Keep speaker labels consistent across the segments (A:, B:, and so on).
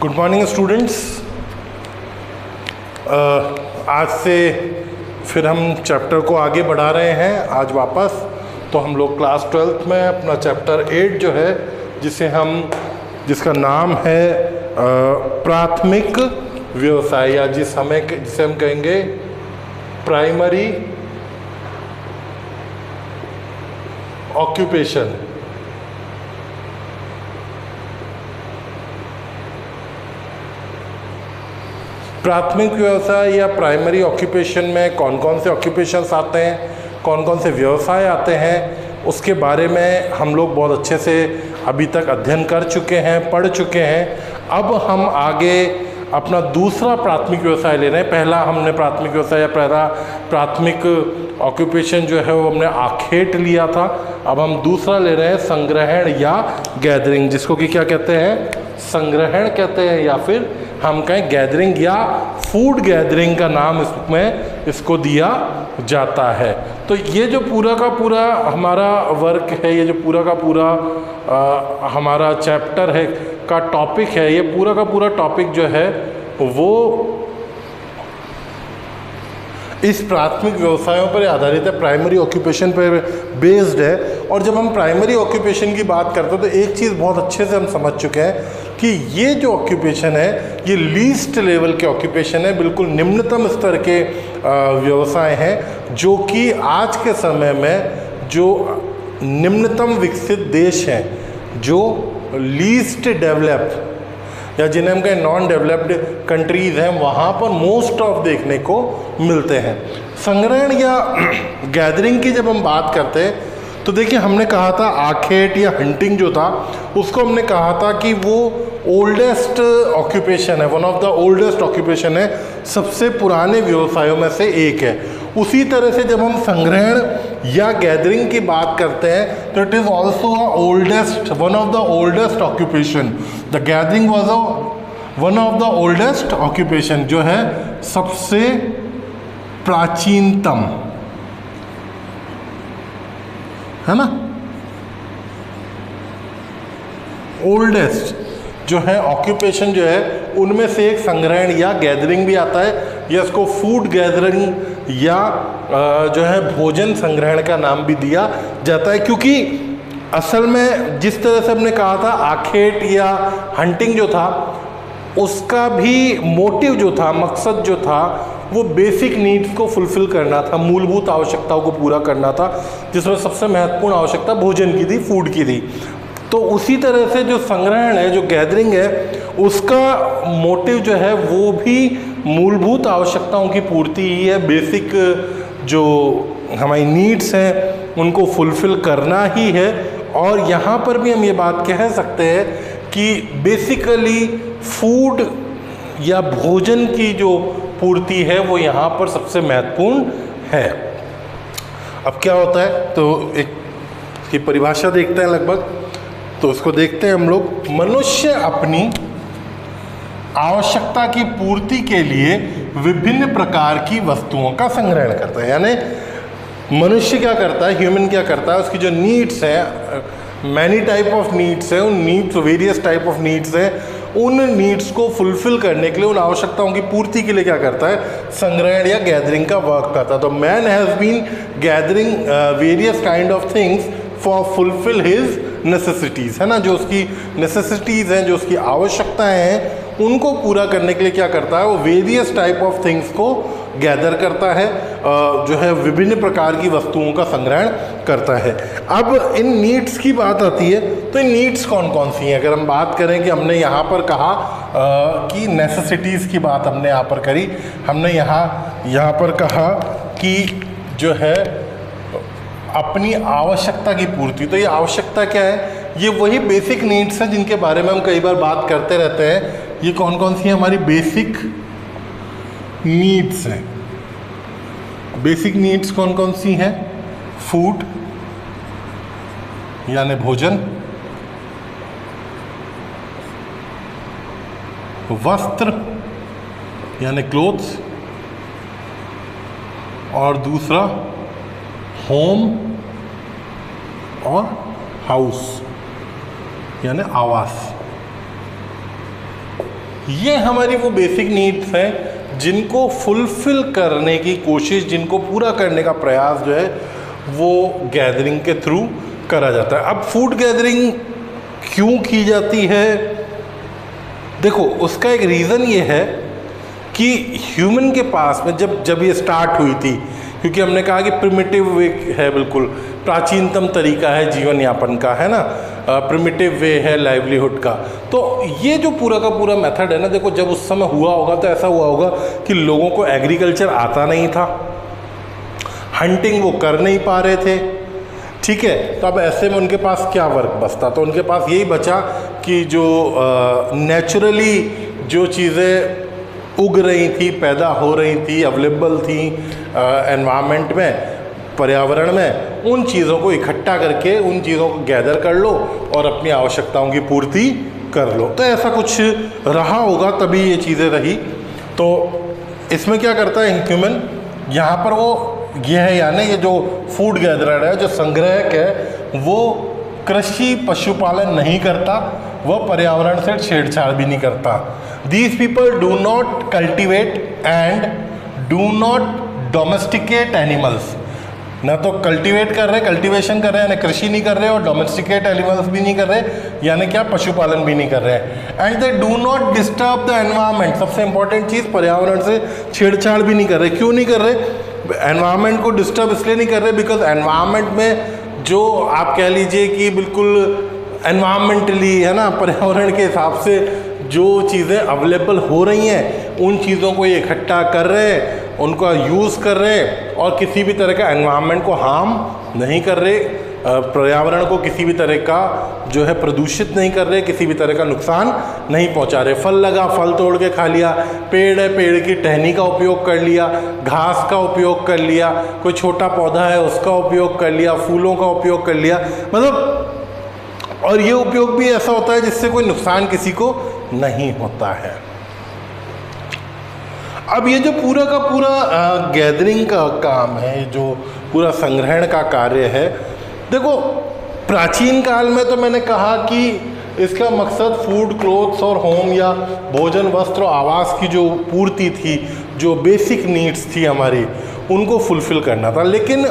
A: Good morning students. आज से फिर हम चैप्टर को आगे बढ़ा रहे हैं। आज वापस तो हम लोग क्लास 12th में अपना चैप्टर 8 जो है जिसका नाम है प्राथमिक व्यवसाय, या जिसे हम कहेंगे प्राइमरी ऑक्यूपेशन। प्राथमिक व्यवसाय या प्राइमरी ऑक्यूपेशन में कौन कौन से ऑक्यूपेशंस आते हैं, कौन कौन से व्यवसाय आते हैं, उसके बारे में हम लोग बहुत अच्छे से अभी तक अध्ययन कर चुके हैं, पढ़ चुके हैं। अब हम आगे अपना दूसरा प्राथमिक व्यवसाय ले रहे हैं। पहला हमने प्राथमिक व्यवसाय या पहला प्राथमिक ऑक्यूपेशन जो है वो हमने आखेट लिया था। अब हम दूसरा ले रहे हैं संग्रहण या गैदरिंग, जिसको कि क्या कहते हैं, संग्रहण कहते हैं, या फिर हम कहें गैदरिंग या फूड गैदरिंग का नाम इसको दिया जाता है। तो ये जो पूरा का पूरा हमारा वर्क है, ये जो पूरा का पूरा हमारा चैप्टर है का टॉपिक है, ये पूरा का पूरा टॉपिक जो है वो इस प्राथमिक व्यवसायों पर आधारित है, प्राइमरी ऑक्यूपेशन पर बेस्ड है। और जब हम प्राइमरी ऑक्यूपेशन की बात करते हैं तो एक चीज़ बहुत अच्छे से हम समझ चुके हैं कि ये जो ऑक्यूपेशन है ये लीस्ट लेवल के ऑक्यूपेशन है, बिल्कुल निम्नतम स्तर के व्यवसाय हैं, जो कि आज के समय में जो निम्नतम विकसित देश हैं, जो लीस्ट डेवलप्ड या जिन्हें हम कहें नॉन डेवलप्ड कंट्रीज़ हैं, वहाँ पर मोस्ट ऑफ देखने को मिलते हैं। संग्रहण या गैदरिंग की जब हम बात करते हैं तो देखिए, हमने कहा था आखेट या हंटिंग जो था उसको हमने कहा था कि वो ओल्डेस्ट ऑक्यूपेशन है, one of the oldest occupation है, सबसे पुराने व्यवसायों में से एक है। उसी तरह से जब हम संग्रहण या गैदरिंग की बात करते हैं तो it is also one of the oldest occupation. The gathering was one of the oldest occupation, जो है सबसे प्राचीनतम, है ना, ओल्डेस्ट जो है ऑक्यूपेशन जो है उनमें से एक संग्रहण या गैदरिंग भी आता है, या इसको फूड गैदरिंग या जो है भोजन संग्रहण का नाम भी दिया जाता है। क्योंकि असल में जिस तरह से हमने कहा था आखेट या हंटिंग जो था उसका भी मोटिव जो था, मकसद जो था, वो बेसिक नीड्स को फुलफ़िल करना था, मूलभूत आवश्यकताओं को पूरा करना था, जिसमें सबसे महत्वपूर्ण आवश्यकता भोजन की थी, फूड की थी। तो उसी तरह से जो संग्रहण है, जो गैदरिंग है, उसका मोटिव जो है वो भी मूलभूत आवश्यकताओं की पूर्ति ही है। बेसिक जो हमारी नीड्स हैं उनको फुलफ़िल करना ही है। और यहाँ पर भी हम ये बात कह सकते हैं कि बेसिकली फूड या भोजन की जो पूर्ति है वो यहाँ पर सबसे महत्वपूर्ण है। अब क्या होता है, तो एक की परिभाषा देखते हैं लगभग, तो उसको देखते हैं हम लोग। मनुष्य अपनी आवश्यकता की पूर्ति के लिए विभिन्न प्रकार की वस्तुओं का संग्रहण करता है। यानी मनुष्य क्या करता है, ह्यूमन क्या करता है, उसकी जो नीड्स हैं, मैनी टाइप ऑफ नीड्स हैं, उन needs, various type of needs हैं, उन नीड्स को फुलफ़िल करने के लिए, उन आवश्यकताओं की पूर्ति के लिए क्या करता है, संग्रहण या गैदरिंग का वर्क करता है। तो man has been gathering various kind of things for fulfil his necessities, है ना, जो उसकी नेसेसिटीज़ हैं, जो उसकी आवश्यकताएं हैं, उनको पूरा करने के लिए क्या करता है, वो वेरियस टाइप ऑफ थिंग्स को गैदर करता है, जो है विभिन्न प्रकार की वस्तुओं का संग्रहण करता है। अब इन नीड्स की बात आती है, तो इन नीड्स कौन कौन सी हैं। अगर हम बात करें कि हमने यहाँ पर कहा कि नेसेसिटीज़ की बात हमने यहाँ पर करी, हमने यहाँ पर कहा कि जो है अपनी आवश्यकता की पूर्ति। तो ये आवश्यकता क्या है, ये वही बेसिक नीड्स हैं जिनके बारे में हम कई बार बात करते रहते हैं। ये कौन कौन सी हैं, हमारी बेसिक नीड्स हैं। बेसिक नीड्स कौन कौन सी हैं, फूड यानी भोजन, वस्त्र यानी क्लोथ्स, और दूसरा होम और हाउस यानी आवास। ये हमारी वो बेसिक नीड्स हैं जिनको फुलफिल करने की कोशिश, जिनको पूरा करने का प्रयास जो है वो गैदरिंग के थ्रू करा जाता है। अब फूड गैदरिंग क्यों की जाती है? देखो, उसका एक रीज़न ये है कि ह्यूमन के पास में जब ये स्टार्ट हुई थी, क्योंकि हमने कहा कि प्रिमिटिव वे है, बिल्कुल प्राचीनतम तरीका है जीवन यापन का, है ना, प्रिमिटिव वे है लाइवलीहुड का। तो ये जो पूरा का पूरा मेथड है ना, देखो जब उस समय हुआ होगा तो ऐसा हुआ होगा कि लोगों को एग्रीकल्चर आता नहीं था, हंटिंग वो कर नहीं पा रहे थे, ठीक है। तो अब ऐसे में उनके पास क्या वर्क बचता? तो उनके पास यही बचा कि जो नेचुरली जो चीज़ें उग रही थी, पैदा हो रही थी, अवेलेबल थी एनवायरनमेंट में, पर्यावरण में, उन चीज़ों को इकट्ठा करके उन चीज़ों को गैदर कर लो और अपनी आवश्यकताओं की पूर्ति कर लो। तो ऐसा कुछ रहा होगा, तभी ये चीज़ें रही। तो इसमें क्या करता है ह्यूमन, यहाँ पर वो ये है, यानी ये जो फूड गैदरर है, जो संग्रहक है, वो कृषि पशुपालन नहीं करता, वह पर्यावरण से छेड़छाड़ भी नहीं करता। These people do not cultivate and do not domesticate animals. ना तो कल्टीवेट कर रहे, कल्टीवेशन कर रहे हैं, यानी कृषि नहीं कर रहे, और डोमेस्टिकेट एनिमल्स भी नहीं कर रहे, यानी क्या, पशुपालन भी नहीं कर रहे हैं। And they do not disturb the environment. सबसे इंपॉर्टेंट चीज़, पर्यावरण से छेड़छाड़ भी नहीं कर रहे। क्यों नहीं कर रहे? एनवायरनमेंट को डिस्टर्ब इसलिए नहीं कर रहे बिकॉज एनवायरनमेंट में जो आप कह लीजिए कि बिल्कुल एनवायरनमेंटली, है ना, पर्यावरण के हिसाब से जो चीज़ें अवेलेबल हो रही हैं, उन चीज़ों को ये इकट्ठा कर रहे हैं, उनका यूज़ कर रहे हैं, और किसी भी तरह का एनवायरनमेंट को हार्म नहीं कर रहे, पर्यावरण को किसी भी तरह का जो है प्रदूषित नहीं कर रहे, किसी भी तरह का नुकसान नहीं पहुंचा रहे। फल लगा, फल तोड़ के खा लिया, पेड़ है, पेड़ की टहनी का उपयोग कर लिया, घास का उपयोग कर लिया, कोई छोटा पौधा है उसका उपयोग कर लिया, फूलों का उपयोग कर लिया, मतलब, और ये उपयोग भी ऐसा होता है जिससे कोई नुकसान किसी को नहीं होता है। अब ये जो पूरा का पूरा गैदरिंग का काम है, जो पूरा संग्रहण का कार्य है, देखो प्राचीन काल में तो मैंने कहा कि इसका मकसद फूड, क्लोथ्स और होम, या भोजन, वस्त्र और आवास की जो पूर्ति थी, जो बेसिक नीड्स थी हमारी, उनको फुलफिल करना था। लेकिन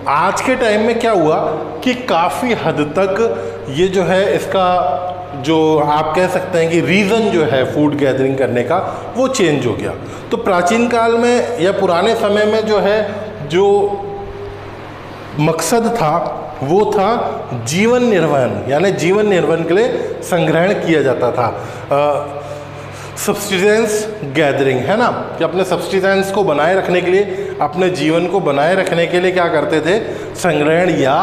A: आज के टाइम में क्या हुआ कि काफ़ी हद तक ये जो है, इसका जो आप कह सकते हैं कि रीज़न जो है फूड गैदरिंग करने का, वो चेंज हो गया। तो प्राचीन काल में या पुराने समय में जो है, जो मकसद था वो था जीवन निर्वहन, यानी जीवन निर्वहन के लिए संग्रहण किया जाता था। सब्सिस्टेंस गैदरिंग, है ना, कि अपने सब्सिस्टेंस को बनाए रखने के लिए, अपने जीवन को बनाए रखने के लिए क्या करते थे, संग्रहण या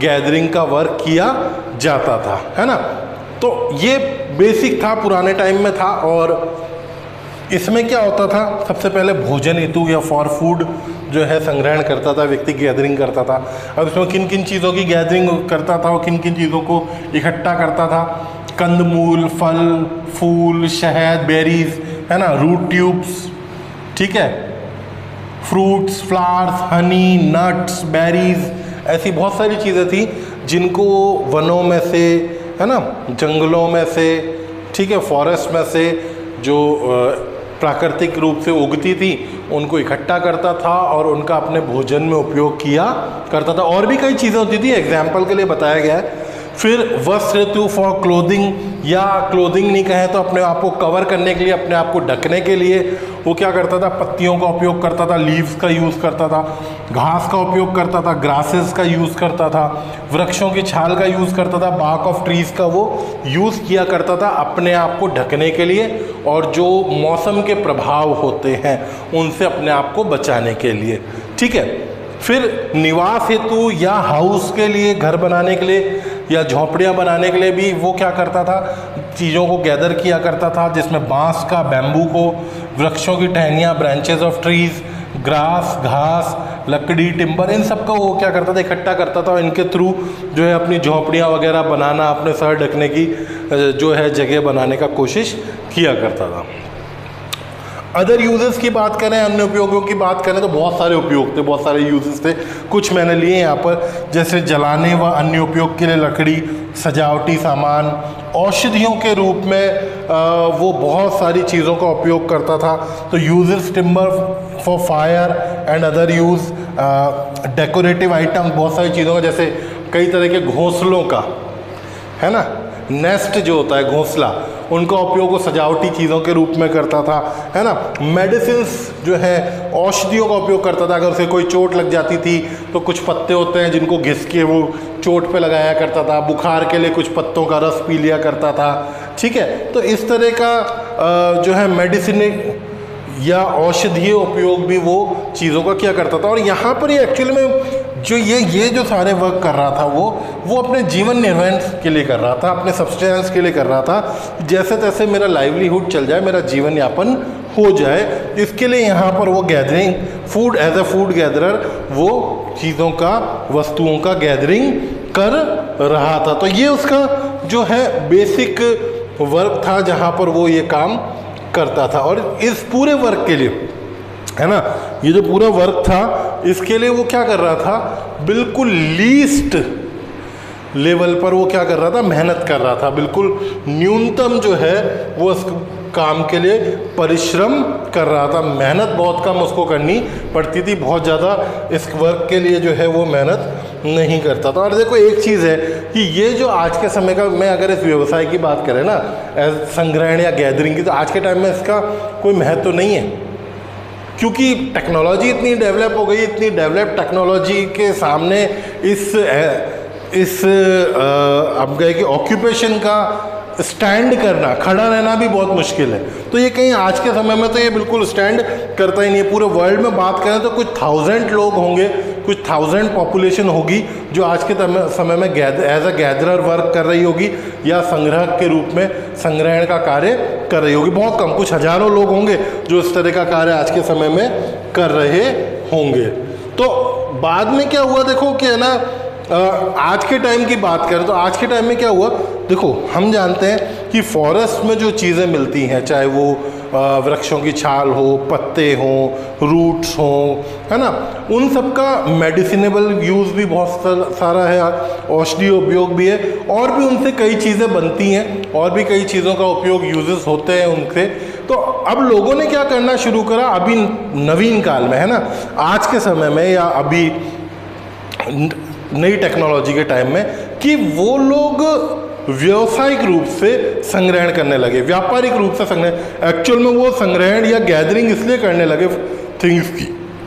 A: गैदरिंग का वर्क किया जाता था, है ना। तो ये बेसिक था, पुराने टाइम में था। और इसमें क्या होता था, सबसे पहले भोजन हेतु या फॉर फूड जो है संग्रहण करता था व्यक्ति, गैदरिंग करता था। अब इसमें किन किन चीज़ों की गैदरिंग करता था, वो किन किन चीज़ों को इकट्ठा करता था? कंदमूल, फल, फूल, शहद, बेरीज, है ना, रूट ट्यूब्स, ठीक है, fruits, flowers, Honey, nuts, berries, ऐसी बहुत सारी चीज़ें थी जिनको वनों में से, है ना, जंगलों में से, ठीक है, फॉरेस्ट में से जो प्राकृतिक रूप से उगती थी, उनको इकट्ठा करता था और उनका अपने भोजन में उपयोग किया करता था। और भी कई चीज़ें होती थी, एग्जाम्पल के लिए बताया गया है। फिर वस्त्र हेतु फॉर क्लोथिंग, या क्लोथिंग नहीं कहें तो अपने आप को कवर करने के लिए, अपने आप को ढकने के लिए वो क्या करता था, पत्तियों का उपयोग करता था, लीव्स का यूज़ करता था, घास का उपयोग करता था, ग्रासेस का यूज़ करता था, वृक्षों की छाल का यूज़ करता था, बार्क ऑफ ट्रीज़ का वो यूज़ किया करता था अपने आप को ढकने के लिए, और जो मौसम के प्रभाव होते हैं उनसे अपने आप को बचाने के लिए, ठीक है। फिर निवास हेतु या हाउस के लिए, घर बनाने के लिए या झोपड़ियाँ बनाने के लिए भी वो क्या करता था, चीज़ों को गैदर किया करता था, जिसमें बांस का, बैम्बू को, वृक्षों की टहनियाँ, ब्रांचेस ऑफ ट्रीज, ग्रास, घास, लकड़ी, टिम्बर, इन सब का वो क्या करता था, इकट्ठा करता था। इनके थ्रू जो है अपनी झोपड़ियाँ वगैरह बनाना, अपने सर ढकने की जो है जगह बनाने का कोशिश किया करता था। अदर यूजेस की बात करें, अन्य उपयोगों की बात करें तो बहुत सारे उपयोग थे, बहुत सारे यूजेस थे। कुछ मैंने लिए यहाँ पर, जैसे जलाने व अन्य उपयोग के लिए लकड़ी, सजावटी सामान, औषधियों के रूप में वो बहुत सारी चीज़ों का उपयोग करता था। तो uses timber for fire and other use, decorative items, बहुत सारी चीज़ों का, जैसे कई तरह के घोंसलों का, है ना, नेस्ट जो होता है घोंसला, उनका उपयोग वो सजावटी चीज़ों के रूप में करता था, है ना। मेडिसिन्स जो है, औषधियों का उपयोग करता था। अगर उसे कोई चोट लग जाती थी तो कुछ पत्ते होते हैं जिनको घिस के वो चोट पे लगाया करता था। बुखार के लिए कुछ पत्तों का रस पी लिया करता था, ठीक है। तो इस तरह का जो है मेडिसिन या औषधीय उपयोग भी वो चीज़ों का किया करता था। और यहाँ पर ये एक्चुअली में जो ये जो सारे वर्क कर रहा था वो अपने जीवन निर्वहन के लिए कर रहा था, अपने सब्सटेंस के लिए कर रहा था। जैसे तैसे मेरा लाइवलीहुड चल जाए, मेरा जीवन यापन हो जाए, इसके लिए यहाँ पर वो gathering, food as a food gatherer, वो चीज़ों का, वस्तुओं का गैदरिंग कर रहा था। तो ये उसका जो है बेसिक वर्क था जहाँ पर वो ये काम करता था। और इस पूरे वर्क के लिए, है ना, ये जो पूरा वर्क था, इसके लिए वो क्या कर रहा था, बिल्कुल लीस्ट लेवल पर वो क्या कर रहा था, मेहनत कर रहा था। बिल्कुल न्यूनतम जो है वो उस काम के लिए परिश्रम कर रहा था। मेहनत बहुत कम उसको करनी पड़ती थी, बहुत ज़्यादा इस वर्क के लिए जो है वो मेहनत नहीं करता था। और देखो एक चीज़ है कि ये जो आज के समय का, मैं अगर इस व्यवसाय की बात करें ना, संग्रहण या गैदरिंग की, तो आज के टाइम में इसका कोई महत्व नहीं है, क्योंकि टेक्नोलॉजी इतनी डेवलप हो गई। इतनी डेवलप टेक्नोलॉजी के सामने इस अब गए कि ऑक्यूपेशन का स्टैंड करना, खड़ा रहना भी बहुत मुश्किल है। तो ये कहीं आज के समय में तो ये बिल्कुल स्टैंड करता ही नहीं है। पूरे वर्ल्ड में बात करें तो कुछ 1000 लोग होंगे, कुछ 1000 पॉपुलेशन होगी जो आज के समय में एज अ गैदरर वर्क कर रही होगी या संग्रहक के रूप में संग्रहण का कार्य कर रही होगी। बहुत कम, कुछ हजारों लोग होंगे जो इस तरह का कार्य आज के समय में कर रहे होंगे। तो बाद में क्या हुआ, देखो कि है ना, आज के टाइम की बात करें तो आज के टाइम में क्या हुआ, देखो हम जानते हैं कि फॉरेस्ट में जो चीज़ें मिलती हैं, चाहे वो वृक्षों की छाल हो, पत्ते हों, रूट्स हों, है ना, उन सब का मेडिसिनेबल यूज़ भी बहुत सारा है, औषधीय उपयोग भी है, और भी उनसे कई चीज़ें बनती हैं, और भी कई चीज़ों का उपयोग यूजेस होते हैं उनसे। तो अब लोगों ने क्या करना शुरू करा, अभी नवीन काल में, है ना, आज के समय में या अभी नई टेक्नोलॉजी के टाइम में, कि वो लोग व्यावसायिक रूप से संग्रहण करने लगे, व्यापारिक रूप से संग्रहण। एक्चुअल में वो संग्रहण या गैदरिंग इसलिए करने लगे थिंग्स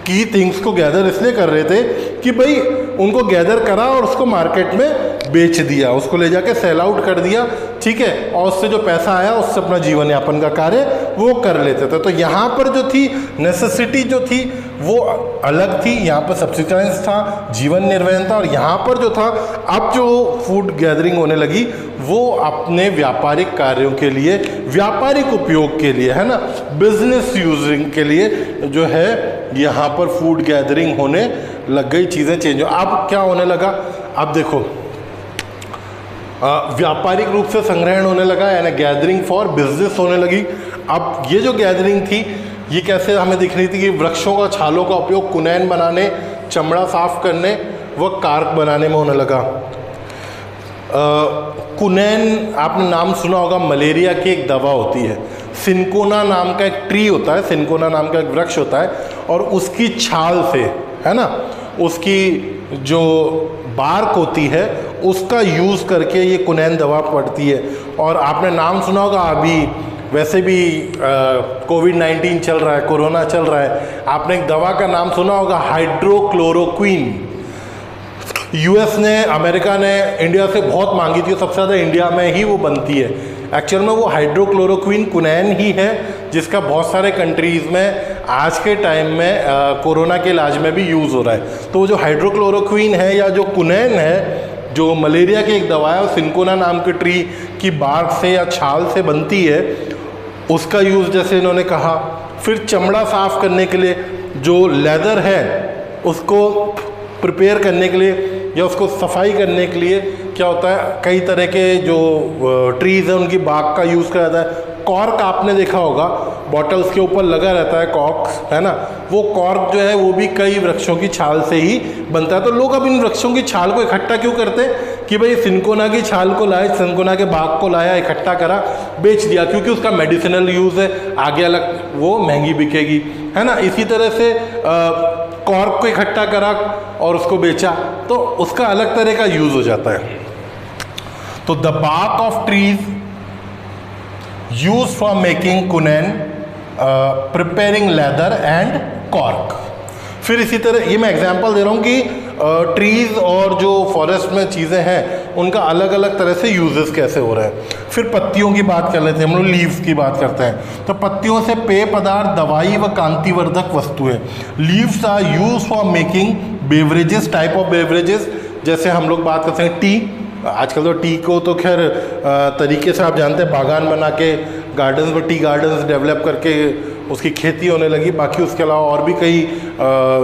A: की थिंग्स को गैदर इसलिए कर रहे थे कि भाई उनको गैदर करा और उसको मार्केट में बेच दिया, उसको ले जाके सेल आउट कर दिया, ठीक है, और उससे जो पैसा आया उससे अपना जीवन यापन का कार्य वो कर लेते थे। तो यहाँ पर जो थी नेसेसिटी जो थी वो अलग थी, यहाँ पर सब्सिस्टेंस था, जीवन निर्वहन था। और यहाँ पर जो था, अब जो फूड गैदरिंग होने लगी वो अपने व्यापारिक कार्यों के लिए, व्यापारिक उपयोग के लिए, है ना, बिजनेस यूजिंग के लिए जो है यहाँ पर फूड गैदरिंग होने लग गई, चीज़ें चेंज हो। अब क्या होने लगा, अब देखो व्यापारिक रूप से संग्रहण होने लगा, यानी गैदरिंग फॉर बिजनेस होने लगी। अब ये जो गैदरिंग थी ये कैसे हमें दिख रही थी कि वृक्षों का छालों का उपयोग कुनैन बनाने, चमड़ा साफ करने व कार्क बनाने में होने लगा। कुनैन आपने नाम सुना होगा, मलेरिया की एक दवा होती है। सिनकोना नाम का एक ट्री होता है, सिनकोना नाम का एक वृक्ष होता है, और उसकी छाल से, है ना, उसकी जो बार्क होती है उसका यूज़ करके ये कुनैन दवा पड़ती है। और आपने नाम सुना होगा, अभी वैसे भी कोविड-19 चल रहा है, कोरोना चल रहा है, आपने एक दवा का नाम सुना होगा, हाइड्रोक्लोरोक्विन। यूएस ने, अमेरिका ने इंडिया से बहुत मांगी थी, सबसे ज़्यादा इंडिया में ही वो बनती है। एक्चुअल में वो हाइड्रोक्लोरोक्विन कुनैन ही है, जिसका बहुत सारे कंट्रीज़ में आज के टाइम में कोरोना के इलाज में भी यूज़ हो रहा है। तो जो हाइड्रोक्लोरोक्विन है या जो कुनैन है, जो मलेरिया की एक दवा है, और सिनकोना नाम के ट्री की बार्क से या छाल से बनती है, उसका यूज़ जैसे इन्होंने कहा। फिर चमड़ा साफ करने के लिए जो लेदर है उसको प्रिपेयर करने के लिए या उसको सफाई करने के लिए क्या होता है, कई तरह के जो ट्रीज़ हैं उनकी बार्क का यूज़ किया जाता है। कॉर्क आपने देखा होगा, बॉटल्स के ऊपर लगा रहता है कॉर्क, है ना, वो कॉर्क जो है वो भी कई वृक्षों की छाल से ही बनता है। तो लोग अब इन वृक्षों की छाल को इकट्ठा क्यों करते हैं कि भाई सिनकोना की छाल को लाए, सिनकोना के बाग को लाया, इकट्ठा करा, बेच दिया, क्योंकि उसका मेडिसिनल यूज़ है, आगे अलग वो महंगी बिकेगी, है ना। इसी तरह से कॉर्क को इकट्ठा करा और उसको बेचा, तो उसका अलग तरह का यूज़ हो जाता है। तो the bark of trees use for making quinine, preparing leather and cork. फिर इसी तरह ये मैं एग्जांपल दे रहा हूँ कि ट्रीज़ और जो फॉरेस्ट में चीज़ें हैं उनका अलग अलग तरह से यूजेस कैसे हो रहे हैं। फिर पत्तियों की बात कर लेते हैं, हम लोग लीव्स की बात करते हैं। तो पत्तियों से पेय पदार्थ, दवाई व कांतिवर्धक वस्तुएं। Leaves are use for making beverages, type of beverages, जैसे हम लोग बात करते हैं टी। आजकल तो टी को तो खैर तरीके से आप जानते हैं, बागान बना के गार्डन्स में टी गार्डन्स डेवलप करके उसकी खेती होने लगी। बाकी उसके अलावा और भी कई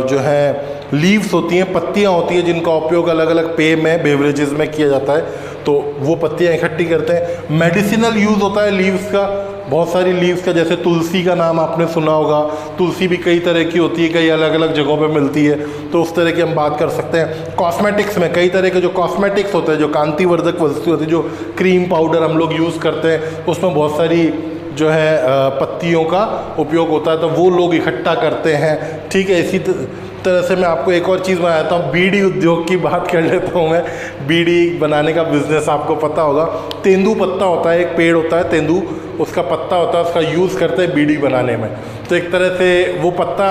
A: जो है लीव्स होती हैं, पत्तियां होती हैं, जिनका उपयोग अलग अलग पेय में, बेवरेजेस में किया जाता है, तो वो पत्तियां इकट्ठी करते हैं। मेडिसिनल यूज़ होता है लीव्स का, बहुत सारी लीव्स का, जैसे तुलसी का नाम आपने सुना होगा। तुलसी भी कई तरह की होती है, कई अलग अलग जगहों पे मिलती है, तो उस तरह की हम बात कर सकते हैं। कॉस्मेटिक्स में कई तरह के जो कॉस्मेटिक्स होते हैं, जो कांतिवर्धक वस्तु होती है, जो क्रीम पाउडर हम लोग यूज़ करते हैं, उसमें बहुत सारी जो है पत्तियों का उपयोग होता है, तो वो लोग इकट्ठा करते हैं। ठीक है, इसी तरह से मैं आपको एक और चीज़ बनाता हूँ, बीड़ी उद्योग की बात कर लेता हूँ मैं। बीड़ी बनाने का बिजनेस आपको पता होगा। तेंदू पत्ता होता है, एक पेड़ होता है तेंदू, उसका पत्ता होता है, उसका यूज़ करते हैं बीड़ी बनाने में। तो एक तरह से वो पत्ता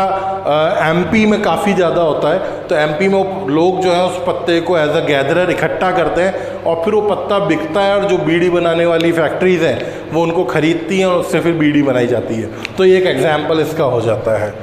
A: एमपी में काफ़ी ज़्यादा होता है, तो एमपी में लोग जो है उस पत्ते को एज अ गैदरर इकट्ठा करते हैं और फिर वो पत्ता बिकता है, और जो बीड़ी बनाने वाली फैक्ट्रीज़ हैं वो उनको ख़रीदती हैं और उससे फिर बीड़ी बनाई जाती है। तो ये एक एग्जाम्पल इसका हो जाता है।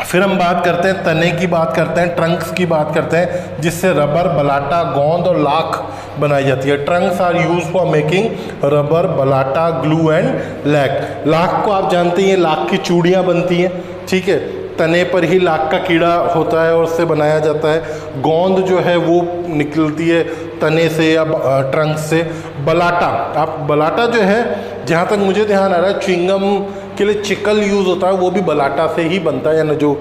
A: फिर हम बात करते हैं तने की बात करते हैं, ट्रंक्स की बात करते हैं, जिससे रबर, बलाटा, गोंद और लाख बनाई जाती है। Trunks are use for making rubber, balata, glue and lac. लाख को आप जानते हैं, लाख की चूड़ियाँ बनती हैं, ठीक है, तने पर ही लाख का कीड़ा होता है और उससे बनाया जाता है। गोंद जो है वो निकलती है तने से या ट्रंक से। बलाटा, आप बलाटा जो है, जहाँ तक मुझे ध्यान आ रहा है, च्युइंगम के लिए चिकल यूज़ होता है, वो भी बलाटा से ही बनता है, यानी जो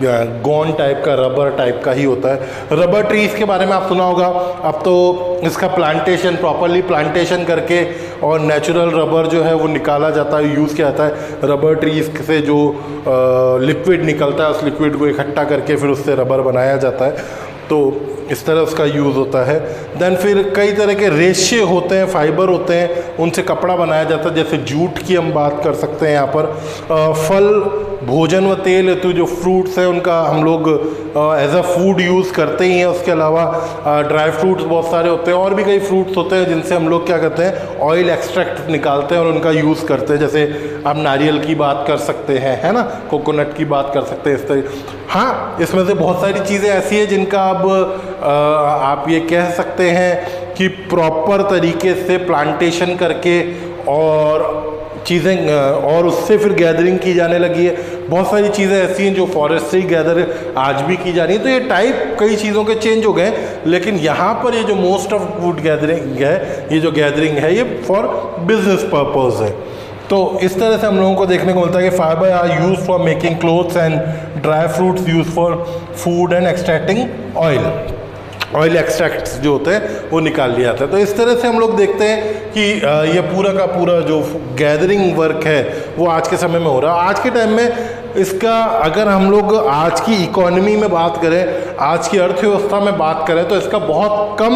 A: गोंद टाइप का, रबर टाइप का ही होता है। रबर ट्रीज़ के बारे में आप सुना होगा। अब तो इसका प्लांटेशन, प्रॉपरली प्लांटेशन करके और नेचुरल रबर जो है वो निकाला जाता है, यूज़ किया जाता है। रबर ट्रीज़ से जो लिक्विड निकलता है, उस लिक्विड को इकट्ठा करके फिर उससे रबर बनाया जाता है, तो इस तरह उसका यूज़ होता है। देन फिर कई तरह के रेशे होते हैं, फाइबर होते हैं, उनसे कपड़ा बनाया जाता है, जैसे जूट की हम बात कर सकते हैं यहाँ पर। फल, भोजन व तेल, तो जो फ्रूट्स हैं उनका हम लोग एज अ फूड यूज़ करते ही हैं। उसके अलावा ड्राई फ्रूट्स बहुत सारे होते हैं, और भी कई फ्रूट्स होते हैं जिनसे हम लोग क्या करते हैं, ऑयल एक्सट्रैक्ट निकालते हैं और उनका यूज़ करते हैं। जैसे आप नारियल की बात कर सकते हैं, है ना, कोकोनट की बात कर सकते हैं, इस तरह। हाँ, इसमें से बहुत सारी चीज़ें ऐसी हैं जिनका अब आप ये कह सकते हैं कि प्रॉपर तरीके से प्लांटेशन करके और चीज़ें और उससे फिर गैदरिंग की जाने लगी है। बहुत सारी चीज़ें ऐसी हैं जो फॉरेस्ट्री गैदर आज भी की जा रही है। तो ये टाइप कई चीज़ों के चेंज हो गए, लेकिन यहाँ पर ये जो मोस्ट ऑफ वुड गैदरिंग है, ये जो गैदरिंग है, ये फॉर बिजनेस पर्पज़ है। तो इस तरह से हम लोगों को देखने को मिलता है कि fibre are use for making clothes and dry fruits use for food and extracting oil extracts जो होते हैं वो निकाल लिया जाता है। तो इस तरह से हम लोग देखते हैं कि ये पूरा का पूरा जो गैदरिंग वर्क है वो आज के समय में हो रहा है। आज के टाइम में इसका अगर हम लोग आज की इकोनॉमी में बात करें, आज की अर्थव्यवस्था में बात करें, तो इसका बहुत कम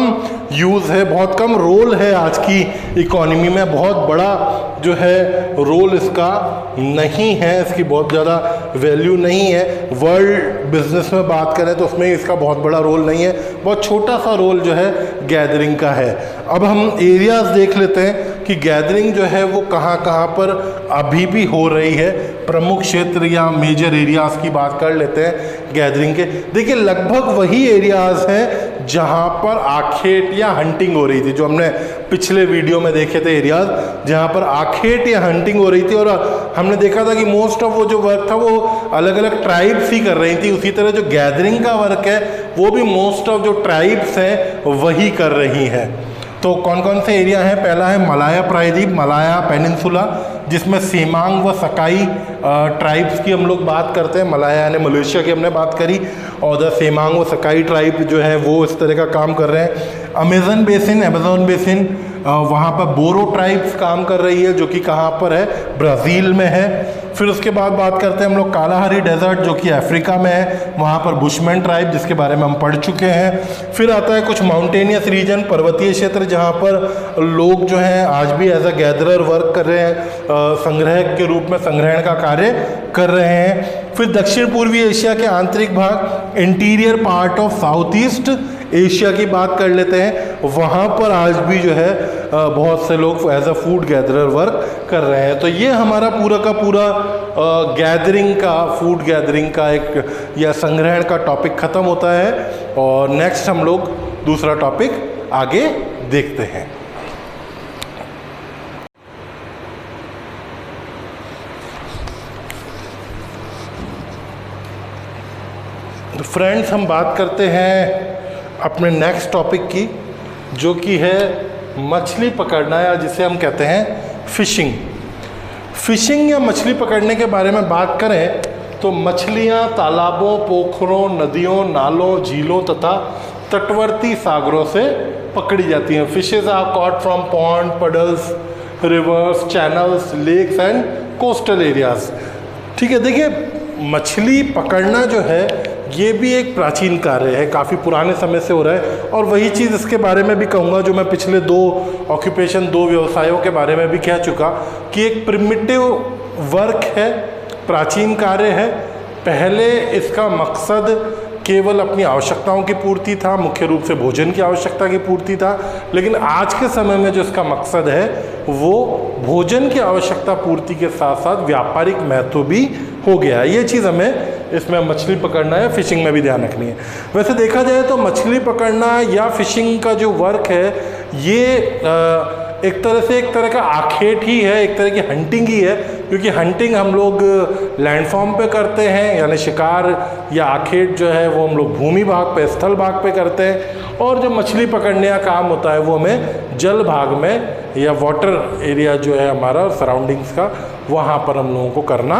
A: यूज़ है, बहुत कम रोल है आज की इकोनॉमी में। बहुत बड़ा जो है रोल इसका नहीं है, इसकी बहुत ज़्यादा वैल्यू नहीं है। वर्ल्ड बिजनेस में बात करें तो उसमें इसका बहुत बड़ा रोल नहीं है, बहुत छोटा सा रोल जो है गैदरिंग का है। अब हम एरियाज़ देख लेते हैं कि गैदरिंग जो है वो कहाँ कहाँ पर अभी भी हो रही है। प्रमुख क्षेत्र या मेजर एरियाज़ की बात कर लेते हैं गैदरिंग के। देखिए, लगभग वही एरियाज़ हैं जहाँ पर आखेट या हंटिंग हो रही थी, जो हमने पिछले वीडियो में देखे थे एरियाज़ जहाँ पर आखेट या हंटिंग हो रही थी। और हमने देखा था कि मोस्ट ऑफ वो जो वर्क था वो अलग अलग ट्राइब्स ही कर रही थी। उसी तरह जो गैदरिंग का वर्क है वो भी मोस्ट ऑफ जो ट्राइब्स हैं वही कर रही हैं। तो कौन कौन से एरिया हैं? पहला है मलाया प्रायद्वीप, मलाया पेनिनसुला, जिसमें सेमांग व सकाई ट्राइब्स की हम लोग बात करते हैं। मलाया यानी मलेशिया की हमने बात करी, और द सेमांग व सकाई ट्राइब जो है वो इस तरह का काम कर रहे हैं। अमेज़न बेसिन वहाँ पर बोरो ट्राइब्स काम कर रही है, जो कि कहाँ पर है? ब्राज़ील में है। फिर उसके बाद बात करते हैं हम लोग कालाहारी डेजर्ट, जो कि अफ्रीका में है, वहाँ पर बुशमैन ट्राइब, जिसके बारे में हम पढ़ चुके हैं। फिर आता है कुछ माउंटेनियस रीजन, पर्वतीय क्षेत्र, जहाँ पर लोग जो हैं आज भी एज अ गैदरर वर्क कर रहे हैं, संग्रहक के रूप में संग्रहण का कार्य कर रहे हैं। फिर दक्षिण पूर्वी एशिया के आंतरिक भाग, interior part of south east Asia की बात कर लेते हैं, वहाँ पर आज भी जो है बहुत से लोग as a food gatherer work कर रहे हैं। तो ये हमारा पूरा का पूरा गैदरिंग का, फूड गैदरिंग का एक या संग्रहण का टॉपिक ख़त्म होता है, और नेक्स्ट हम लोग दूसरा टॉपिक आगे देखते हैं। तो फ्रेंड्स, हम बात करते हैं अपने नेक्स्ट टॉपिक की, जो कि है मछली पकड़ना, या जिसे हम कहते हैं फिशिंग। फिशिंग या मछली पकड़ने के बारे में बात करें तो मछलियाँ तालाबों, पोखरों, नदियों, नालों, झीलों तथा तटवर्ती सागरों से पकड़ी जाती हैं। Fishes are caught from pond, puddles, rivers, channels, lakes and coastal areas. ठीक है, देखिए मछली पकड़ना जो है ये भी एक प्राचीन कार्य है, काफ़ी पुराने समय से हो रहा है। और वही चीज़ इसके बारे में भी कहूँगा जो मैं पिछले दो ऑक्यूपेशन, दो व्यवसायों के बारे में भी कह चुका, कि एक प्रिमिटिव वर्क है, प्राचीन कार्य है। पहले इसका मकसद केवल अपनी आवश्यकताओं की पूर्ति था, मुख्य रूप से भोजन की आवश्यकता की पूर्ति था। लेकिन आज के समय में जो इसका मकसद है वो भोजन की आवश्यकता पूर्ति के साथ साथ व्यापारिक महत्व भी हो गया है। ये चीज़ हमें इसमें मछली पकड़ना या फिशिंग में भी ध्यान रखनी है। वैसे देखा जाए तो मछली पकड़ना या फिशिंग का जो वर्क है ये एक तरह का आखेट ही है, एक तरह की हंटिंग ही है, क्योंकि हंटिंग हम लोग लैंडफॉर्म पे करते हैं, यानी शिकार या आखेट जो है वो हम लोग भूमि भाग पे, स्थल भाग पे करते हैं, और जो मछली पकड़ने का काम होता है वो हमें जल भाग में या वाटर एरिया जो है हमारा सराउंडिंग्स का, वहाँ पर हम लोगों को करना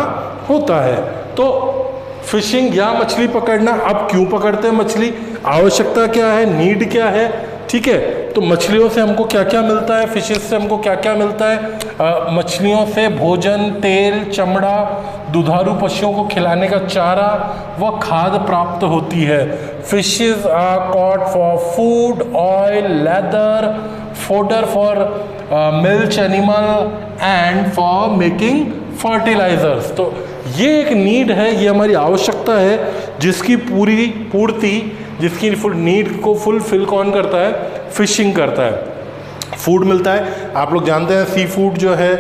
A: होता है। तो फिशिंग या मछली पकड़ना, अब क्यों पकड़ते हैं मछली, आवश्यकता क्या है, नीड क्या है, ठीक है। तो मछलियों से हमको क्या क्या मिलता है, फिशेस से हमको क्या क्या मिलता है? मछलियों से भोजन, तेल, चमड़ा, दुधारू पशुओं को खिलाने का चारा व खाद प्राप्त होती है। Fishes are caught for food, oil, leather, fodder for milk animal and for making fertilisers. तो ये एक नीड है, ये हमारी आवश्यकता है, जिसकी पूर्ति, जिसकी फुल नीड को फुलफिल कौन करता है? फिशिंग करता है। फूड मिलता है, आप लोग जानते हैं सी फूड जो है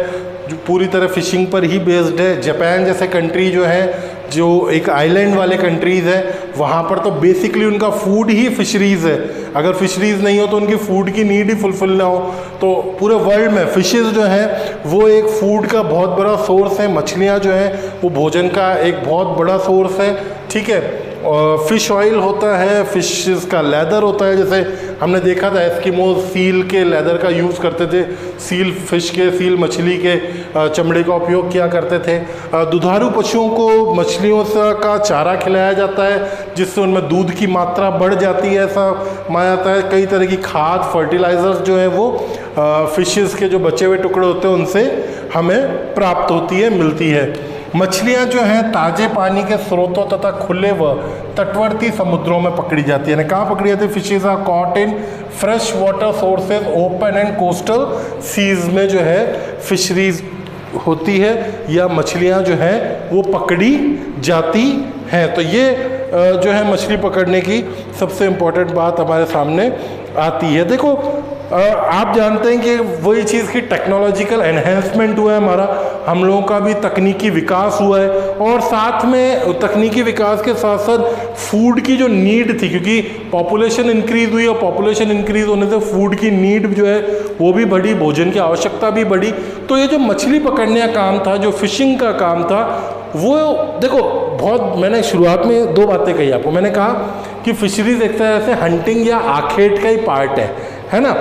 A: जो पूरी तरह फिशिंग पर ही बेस्ड है। जापान जैसे कंट्री जो है, जो एक आइलैंड वाले कंट्रीज़ है, वहाँ पर तो बेसिकली उनका फूड ही फिशरीज़ है। अगर फिशरीज़ नहीं हो तो उनकी फूड की नीड ही फुलफिल ना हो। तो पूरे वर्ल्ड में फिशेज़ जो हैं वो एक फूड का बहुत बड़ा सोर्स है। मछलियाँ जो हैं वो भोजन का एक बहुत बड़ा सोर्स है, ठीक है। और फिश ऑयल होता है, फिश का लेदर होता है, जैसे हमने देखा था एस्किमोज सील के लेदर का यूज़ करते थे, सील फिश के, सील मछली के चमड़े का उपयोग किया करते थे। दुधारू पशुओं को मछलियों का चारा खिलाया जाता है, जिससे उनमें दूध की मात्रा बढ़ जाती है, ऐसा माना जाता है। कई तरह की खाद, फर्टिलाइजर्स जो है वो फिशेस के जो बचे हुए टुकड़े होते हैं उनसे हमें प्राप्त होती है, मिलती है। मछलियाँ जो हैं ताज़े पानी के स्रोतों तथा खुले व तटवर्ती समुद्रों में पकड़ी जाती है। कहाँ पकड़ी जाती है? Fishes are caught in fresh water sources, open and coastal seas में जो है फिशरीज होती है, या मछलियाँ जो हैं वो पकड़ी जाती हैं। तो ये जो है मछली पकड़ने की सबसे इम्पोर्टेंट बात हमारे सामने आती है। देखो आप जानते हैं कि वही चीज़ की टेक्नोलॉजिकल एनहेंसमेंट हुआ है हमारा, हम लोगों का भी तकनीकी विकास हुआ है, और साथ में तकनीकी विकास के साथ साथ फूड की जो नीड थी, क्योंकि पॉपुलेशन इंक्रीज़ हुई और पॉपुलेशन इंक्रीज़ होने से फूड की नीड जो है वो भी बढ़ी, भोजन की आवश्यकता भी बढ़ी। तो ये जो मछली पकड़ने का काम था, जो फिशिंग का काम था, वो देखो बहुत, मैंने शुरुआत में दो बातें कही आपको। मैंने कहा कि फिशरीज एक तरह से हंटिंग या आखेट का ही पार्ट है ना।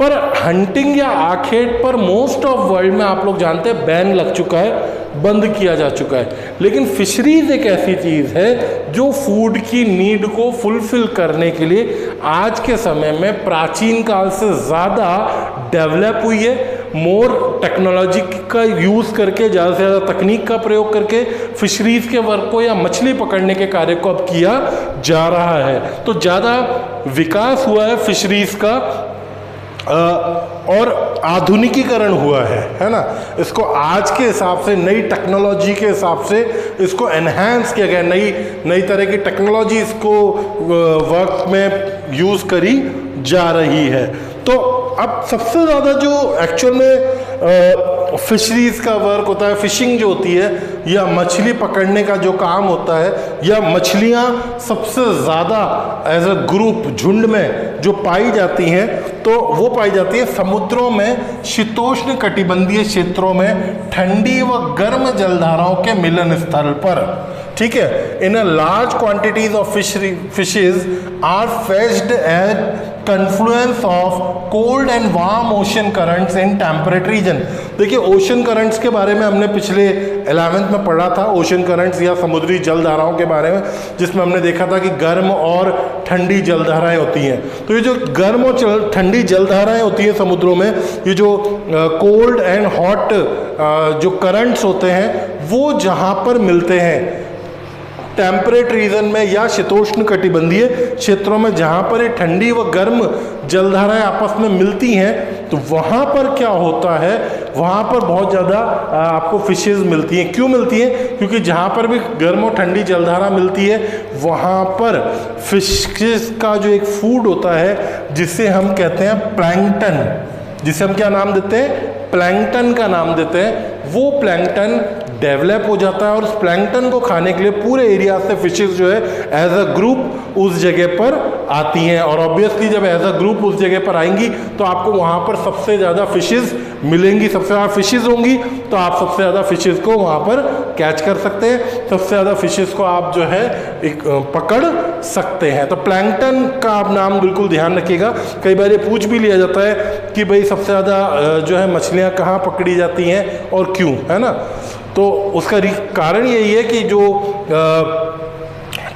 A: पर हंटिंग या आखेट पर मोस्ट ऑफ वर्ल्ड में आप लोग जानते हैं बैन लग चुका है, बंद किया जा चुका है। लेकिन फिशरीज एक ऐसी चीज़ है जो फूड की नीड को फुलफिल करने के लिए आज के समय में प्राचीन काल से ज़्यादा डेवलप हुई है। मोर टेक्नोलॉजी का यूज़ करके, ज़्यादा से ज़्यादा तकनीक का प्रयोग करके फिशरीज के वर्क को या मछली पकड़ने के कार्य को अब किया जा रहा है। तो ज़्यादा विकास हुआ है फिशरीज का और आधुनिकीकरण हुआ है ना। इसको आज के हिसाब से, नई टेक्नोलॉजी के हिसाब से इसको एनहांस किया गया, नई तरह की टेक्नोलॉजी इसको वर्क में यूज़ करी जा रही है। तो अब सबसे ज़्यादा जो एक्चुअल में फिशरीज का वर्क होता है, फिशिंग जो होती है या मछली पकड़ने का जो काम होता है, या मछलियाँ सबसे ज़्यादा एज अ ग्रुप, झुंड में जो पाई जाती हैं, तो वो पाई जाती है समुद्रों में, शीतोष्ण कटिबंधीय क्षेत्रों में, ठंडी व गर्म जलधाराओं के मिलन स्थल पर। ठीक है, in a large quantities of fishes are fetched at confluence of cold and warm ocean currents in temperate region. देखिए, ओशन करंट्स के बारे में हमने पिछले 11th में पढ़ा था, ओशन करंट्स या समुद्री जलधाराओं के बारे में, जिसमें हमने देखा था कि गर्म और ठंडी जलधाराएं होती हैं। तो ये जो गर्म और ठंडी जलधाराएं होती हैं समुद्रों में, ये जो कोल्ड एंड हॉट जो करंट्स होते हैं, वो जहाँ पर मिलते हैं टेम्परेट रीजन में या शीतोष्ण कटिबंधीय क्षेत्रों में, जहाँ पर ये ठंडी व गर्म जलधाराएं आपस में मिलती हैं, तो वहाँ पर क्या होता है, वहाँ पर बहुत ज़्यादा आपको फिशेज मिलती हैं। क्यों मिलती हैं? क्योंकि जहाँ पर भी गर्म और ठंडी जलधारा मिलती है, वहाँ पर फिशेज का जो एक फूड होता है जिसे हम कहते हैं प्लैंकटन, जिसे हम क्या नाम देते हैं? प्लैंकटन का नाम देते हैं। वो प्लैंकटन डेवलप हो जाता है और उस प्लैंकटन को खाने के लिए पूरे एरिया से फिशेज जो है एज अ ग्रुप उस जगह पर आती हैं। और ऑब्वियसली जब एज अ ग्रुप उस जगह पर आएंगी तो आपको वहाँ पर सबसे ज़्यादा फिशेज मिलेंगी। सबसे ज़्यादा फिशेज होंगी तो आप सबसे ज़्यादा फिशेज को वहाँ पर कैच कर सकते हैं, सबसे ज़्यादा फिशेज को आप जो है एक पकड़ सकते हैं। तो प्लैंकटन का आप नाम बिल्कुल ध्यान रखिएगा। कई बार ये पूछ भी लिया जाता है कि भाई सबसे ज़्यादा जो है मछलियाँ कहाँ पकड़ी जाती हैं और क्यों, है ना। तो उसका कारण यही है कि जो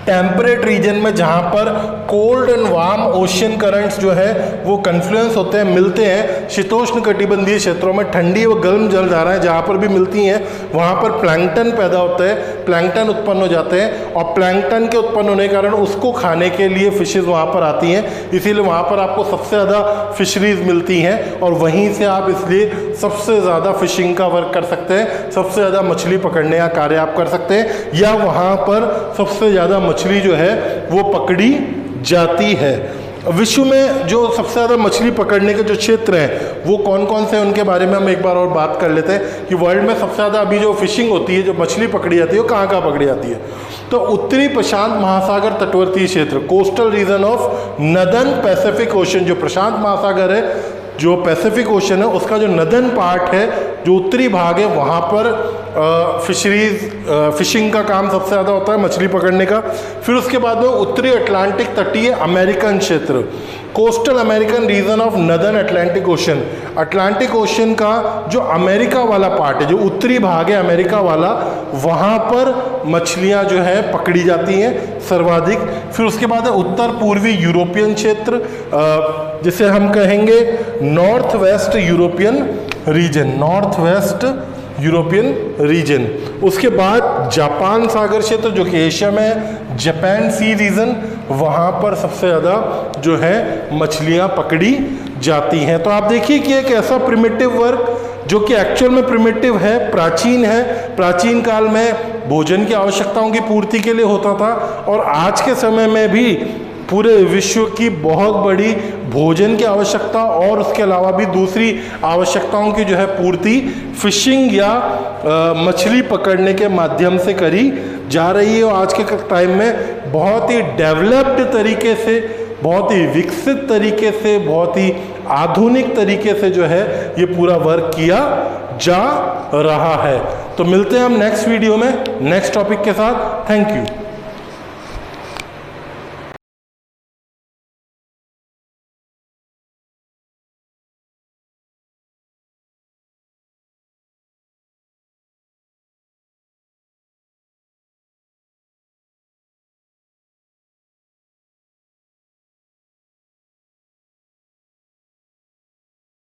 A: टेम्परेट रीजन में जहाँ पर cold and warm ocean currents जो है वो कन्फ्लुएंस होते हैं, मिलते हैं, शीतोष्ण कटिबंधीय क्षेत्रों में ठंडी व गर्म जलधाराएं जहाँ पर भी मिलती हैं, वहाँ पर प्लैंकटन पैदा होता है, प्लैंकटन उत्पन्न हो जाते हैं। और प्लैंकटन के उत्पन्न होने के कारण उसको खाने के लिए फिशेज वहाँ पर आती हैं, इसीलिए वहाँ पर आपको सबसे ज़्यादा फिशरीज मिलती हैं और वहीं से आप इसलिए सबसे ज़्यादा फिशिंग का वर्क कर सकते हैं, सबसे ज़्यादा मछली पकड़ने का कार्य आप कर सकते हैं, या वहाँ पर सबसे ज़्यादा मछली जो है वो पकड़ी जाती है। विश्व में जो सबसे ज़्यादा मछली पकड़ने के जो क्षेत्र हैं वो कौन कौन से हैं, उनके बारे में हम एक बार और बात कर लेते हैं कि वर्ल्ड में सबसे ज़्यादा अभी जो फिशिंग होती है, जो मछली पकड़ी जाती है, वो कहाँ कहाँ पकड़ी जाती है। तो उत्तरी प्रशांत महासागर तटवर्ती क्षेत्र, coastal region of northern Pacific ocean, जो प्रशांत महासागर है, जो पैसिफिक ओशन है, उसका जो नदर्न पार्ट है, जो उत्तरी भाग है, वहाँ पर फिशिंग का काम सबसे ज़्यादा होता है, मछली पकड़ने का। फिर उसके बाद में उत्तरी अटलांटिक तटीय अमेरिकन क्षेत्र, coastal American region of northern Atlantic ocean, Atlantic ocean का जो अमेरिका वाला पार्ट है, जो उत्तरी भाग है अमेरिका वाला, वहाँ पर मछलियाँ जो है पकड़ी जाती हैं सर्वाधिक। फिर उसके बाद है उत्तर पूर्वी यूरोपियन क्षेत्र, जिसे हम कहेंगे north west European region, north west European region. उसके बाद जापान सागर क्षेत्र जो कि एशिया में है, जापान सी रीजन, वहाँ पर सबसे ज़्यादा जो है मछलियाँ पकड़ी जाती हैं। तो आप देखिए कि एक ऐसा प्रिमिटिव वर्क जो कि एक्चुअल में प्रिमिटिव है, प्राचीन है, प्राचीन काल में भोजन की आवश्यकताओं की पूर्ति के लिए होता था, और आज के समय में भी पूरे विश्व की बहुत बड़ी भोजन की आवश्यकता और उसके अलावा भी दूसरी आवश्यकताओं की जो है पूर्ति फिशिंग या मछली पकड़ने के माध्यम से करी जा रही है। और आज के टाइम में बहुत ही डेवलप्ड तरीके से, बहुत ही विकसित तरीके से, बहुत ही आधुनिक तरीके से जो है ये पूरा वर्क किया जा रहा है। तो मिलते हैं हम नेक्स्ट वीडियो में नेक्स्ट टॉपिक के साथ। Thank you.